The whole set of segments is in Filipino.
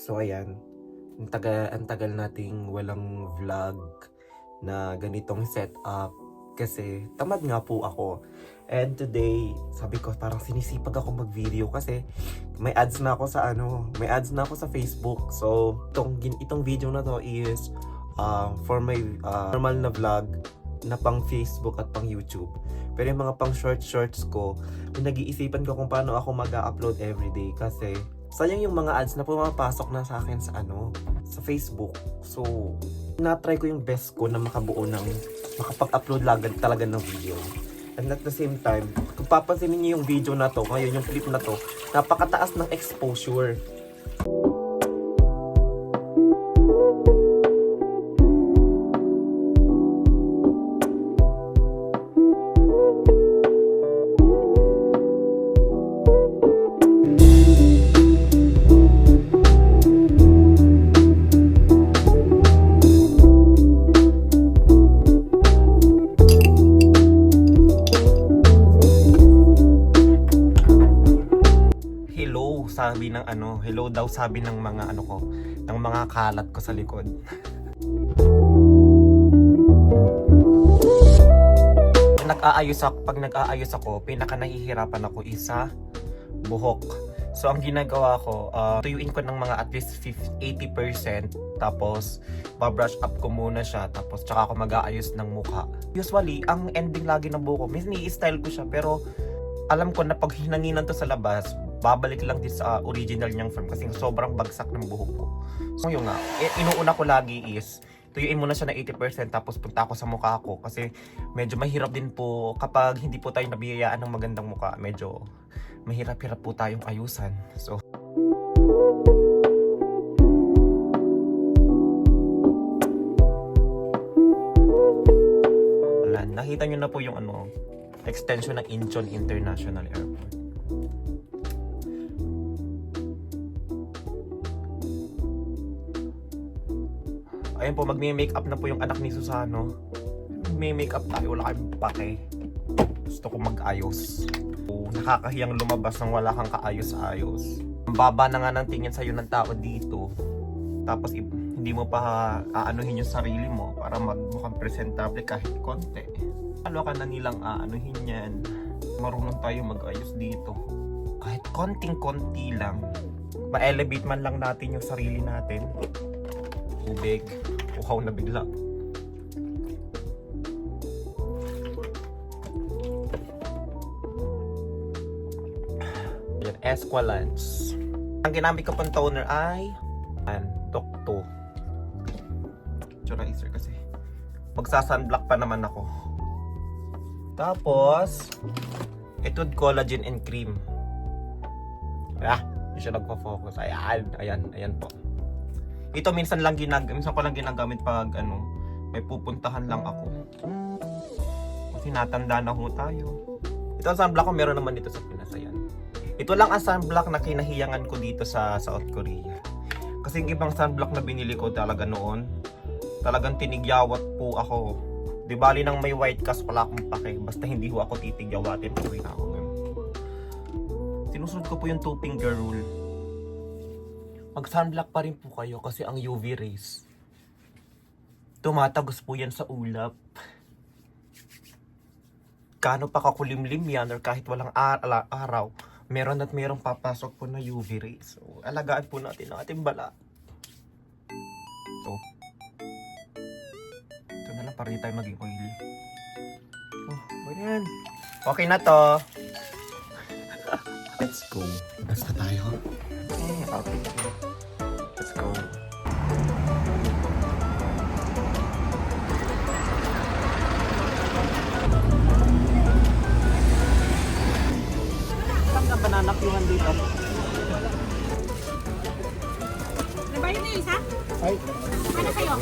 So ayan, ang tagal nating walang vlog na ganitong setup kasi tamad nga po ako. And today, sabi ko parang sinisipag ako mag-video kasi may ads na ako sa Facebook. So itong video na to is for my normal na vlog na pang Facebook at pang YouTube. Pero yung mga pang shorts ko, pinag-iisipan ko kung paano ako mag-upload everyday kasi sayang yung mga ads na pumapasok na sa akin sa Facebook. So, na-try ko yung best ko na makabuo ng makapag-upload talaga ng video. And at the same time, kung papansinin niyo yung video na to, ngayon yung clip na to, napakataas ng exposure. Hello daw sabi ng mga ng mga kalat ko sa likod. Pag nag-aayos ako, pinaka nahihirapan ako isa buhok. So ang ginagawa ko, tuyuin ko ng mga at least 80%, tapos ba-brush up ko muna siya, tapos tsaka ako mag-aayos ng mukha. Usually, ang ending lagi ng buhok ko, minsan i-style ko siya, pero alam ko na pag hinanginan to sa labas, babalik lang din sa original niyang form kasi sobrang bagsak ng buhok ko. So yun nga, inuuna ko lagi is tuyuin muna siya na 80% tapos punta ako sa mukha ko kasi medyo mahirap din po kapag hindi po tayo nabiyayaan ng magandang mukha. Medyo mahirap-hirap po tayong ayusan. So wala, nakita nyo na po yung extension ng Incheon International Airport. Ayan po, magme-makeup na po yung anak ni Susano. Magme-makeup tayo, wala kayong pake. Gusto ko mag-ayos. Nakakahiyang lumabas nang wala kang kaayos-ayos. Ang baba na nga ng tingin sa'yo ng tao dito. Tapos hindi mo pa aanuhin yung sarili mo para magmukhang presentable kahit konti. Ano ka na nilang aanuhin yan. Marunong tayo mag-ayos dito. Kahit konting-konti lang. Ma-elevate man lang natin yung sarili natin. Tubig. Uhaw na bigla. Yan, Esqualance. Ang ginamit ko pang toner ay Tokto. Moisturizer kasi. Magsa-sunblock pa naman ako. Tapos, Etude Collagen and Cream. Hindi siya nagpa-focus. Ayan po. Ito minsan ko lang ginagamit pag may pupuntahan lang ako. Kasi natanda na ho tayo. Ito ang sunblock ko, meron naman dito sa Pinas. Ayan. Ito lang ang sunblock na kinahiyangan ko dito sa South Korea. Kasi yung ibang sunblock na binili ko talaga noon, talagang tinigyawat po ako. Di bali nang may white cast wala akong pake. Basta hindi ho ako titigyawatin. Pagawin ako. Sinusunod ko po yung 2-finger rule. Mag-sunblock pa rin po kayo kasi ang UV rays tumatagos po yan sa ulap. Kano pa kakulimlim yan or kahit walang araw, meron papasok po na UV rays. So, alagaan po natin ang ating balat. So, ito na lang para di tayo maging oily. Ganyan. Okay na to. Let's go. Basta tayo. Okay. Let's go. Saan ka bananakyuhan dito? Nabayad na yung isa? Ay. Ano kayo?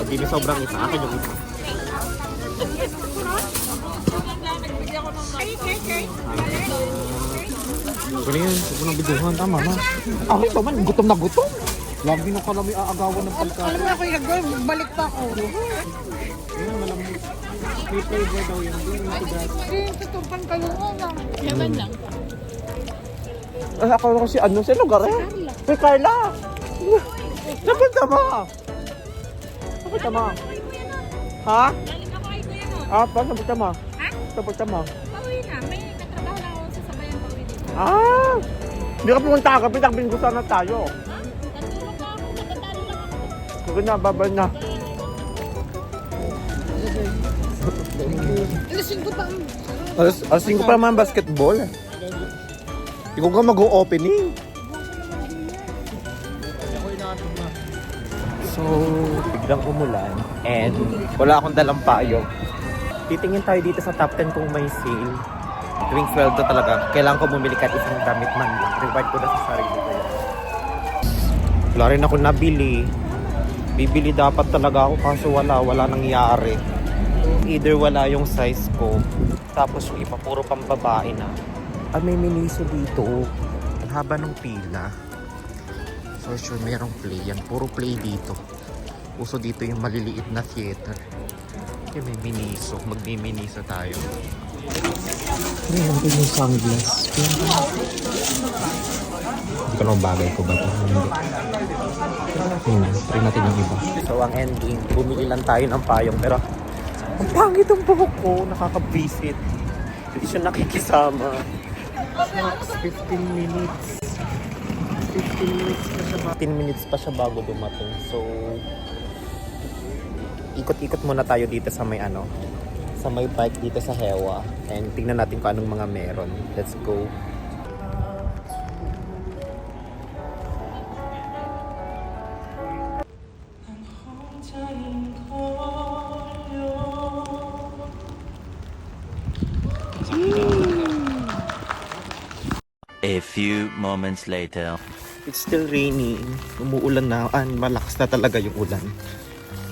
Hindi na sobrang isa. Akin yung isa. Pero yun, huwag mo nang biduhan. Tama na. Ako pa man, gutom na gutom. Lagi na kami aagawan ng palka. Alam mo ako yung gagawin, balik pa ako. Ayun, malamig. May flavor daw yun. Hindi yung matigas. Tutupan kayo nga lang. Yaman lang. Ako kasi sa lugar eh. Uy, Carla! Napunta mo! Napunta mo? Ha? Galing ako kay Kuya no. Ah, pa, napunta mo? Ha? Napunta mo? Pauwi na. May katrabaho lang ako sa sabayan pauwi dito. Ah! Hindi ka pumunta ka, pinakbin ko sana tayo. Ha? Natulog na ako. Natatalo lang ako. Sige na, babay na. Alasing ko pa ang... Alasing ko pa naman basketball. Ikaw ka mag-o-opening. So, biglang umulan and wala akong dalang payong. Titingin tayo dito sa top 10 kung may sale. Tuwing sweldo talaga, kailangan ko bumili kahit isang damit man lang. Reward ko na sa sarili ko yun. Wala rin ako nabili. Bibili dapat talaga ako kaso wala nangyari. Either wala yung size ko, tapos yung iba puro pang babae na. May miniso dito. Ang haba ng pila. So sure, merong play yan. Puro play dito. Uso dito yung maliliit na theater. Okay, may miniso. Magmi-miniso tayo. Ngayon ko yung sunglass. Hindi ko naman bagay ko ba ito? Hindi. Try natin yung iba. So ang ending, bumili lang tayo ng payong. Pero ang pangit ang buhok ko. Nakaka-visit. Hindi siya nakikisama. Max, 15 minutes. 15 minutes pa siya bago dumating. So, ikot-ikot muna tayo dito sa may sa may park dito sa Hewa. And tingnan natin kung anong mga meron. Let's go. A few moments later. It's still raining. Umuulan na. Malakas na talaga yung ulan.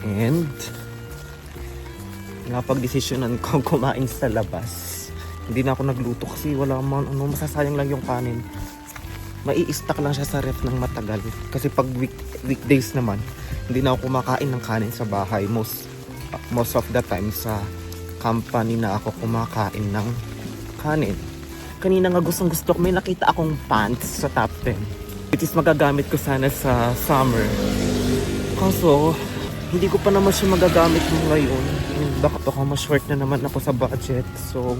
And napag-desisyonan ko kumain sa labas. Hindi na ako nagluto kasi wala man masasayang lang yung kanin. Mai-stack lang siya sa ref ng matagal. Kasi pag weekdays naman, hindi na ako kumakain ng kanin sa bahay. Most of the time sa company na ako kumakain ng kanin. Kanina nga gusto ko, may nakita akong pants sa top 10. Which is magagamit ko sana sa summer. Kaso, hindi ko pa naman siya magagamit ngayon. Baka ma-short na naman ako sa budget. So,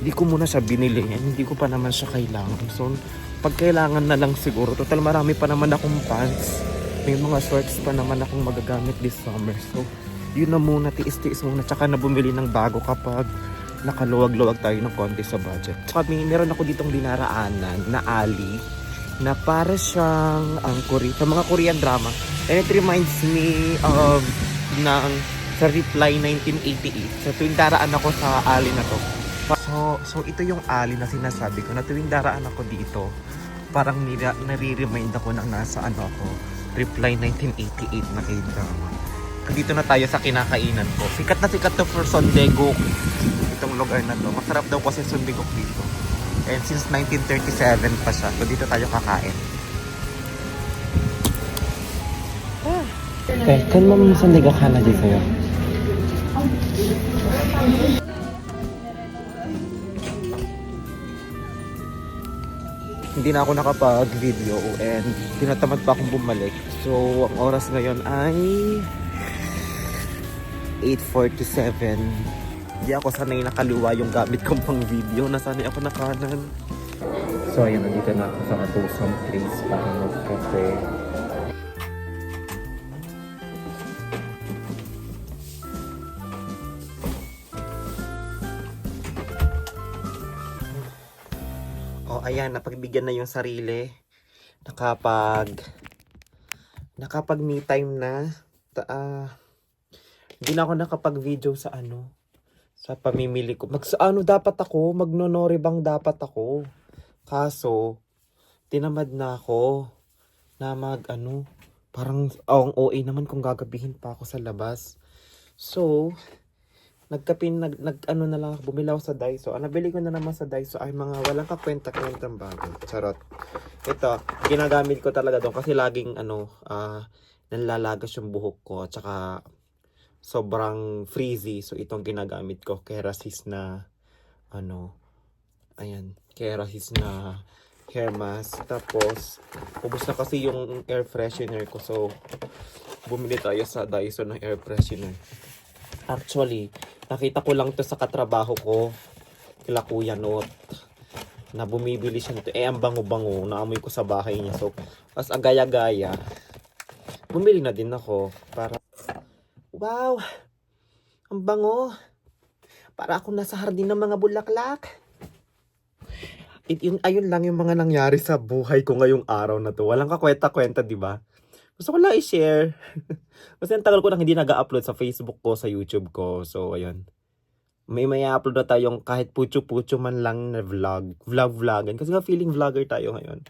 hindi ko muna siya binili. Hindi ko pa naman siya kailangan. So, pag kailangan na lang siguro. Total marami pa naman akong pants. May mga shorts pa naman akong magagamit this summer. So, yun na muna, tiis-tiis muna. Tsaka na bumili ng bago kapag nakaluwag-luwag tayo ng konti sa budget. Tsaka meron ako ditong dinaraanan na alley na para siyang sa mga Korean drama. And it reminds me of sa Reply 1988. So tuwing daraan ako sa alley na to. So ito yung alley na sinasabi ko na tuwing daraan ako dito, parang nare-remind ako na nasa ako, Reply 1988 na K-drama. Dito na tayo sa kinakainan ko. Sikat na sikat to for Sondegok. Itong lugar na to. Masarap daw kasi Sondegok dito. And since 1937 pa siya. So dito tayo kakain. Okay, kan mo Sondegok ka na dito sa'yo? Hindi na ako nakapag-video and tinatamad pa akong bumalik. So, ang oras ngayon ay 8:47. Hindi ako sanay nakaliwa yung gamit kong pang video. Nasanay ako na kanan. So, ayan, nandito na ako sa Atusang place para mag-cafe. O, ayan, napagbigyan na yung sarili. Nakapag me time na. Hindi na ako nakapag-video sa sa pamimili ko. Dapat ako, magnonoribang dapat ako. Kaso, tinamad na ako na parang ang OA naman kung gagabihin pa ako sa labas. So, na lang ako, bumili ako sa Daiso. Ang nabili ko na naman sa Daiso ay mga walang kakwenta-kwentang bagay. Charot. Ito, ginagamit ko talaga doon kasi laging nanlalagas yung buhok ko. Tsaka sobrang frizzy. So itong ginagamit ko, Kerasis na Kerasis na hair mask. Tapos, ubos na kasi yung air freshener ko. So, bumili tayo sa Dyson ng air freshener. Actually, nakita ko lang to sa katrabaho ko, kila Kuya Not, na bumibili siya nito. Ang bango-bango, naamoy ko sa bahay niya. So, as agaya-gaya, bumili na din ako para, wow, ang bango. Para ako nasa hardin ng mga bulaklak. Ayun lang yung mga nangyari sa buhay ko ngayong araw na to. Walang kakwenta-kwenta, di ba? Gusto ko lang i-share. Kasi ang tagal ko nang hindi nag-upload sa Facebook ko, sa YouTube ko. So, ayun. May upload na tayong kahit pucho-pucho man lang na vlog-vlogan. Kasi nga feeling vlogger tayo ngayon.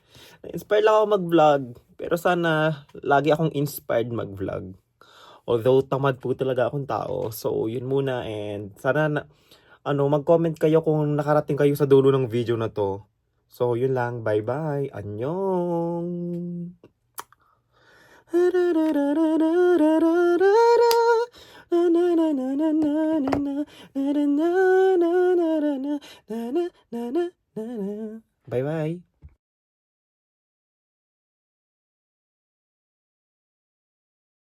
Inspired lang ako mag-vlog. Pero sana lagi akong inspired mag-vlog. Although tamad po talaga akong tao. So, yun muna. And sana mag-comment kayo kung nakarating kayo sa dulo ng video na to. So, yun lang. Bye-bye. Annyeong! Bye-bye.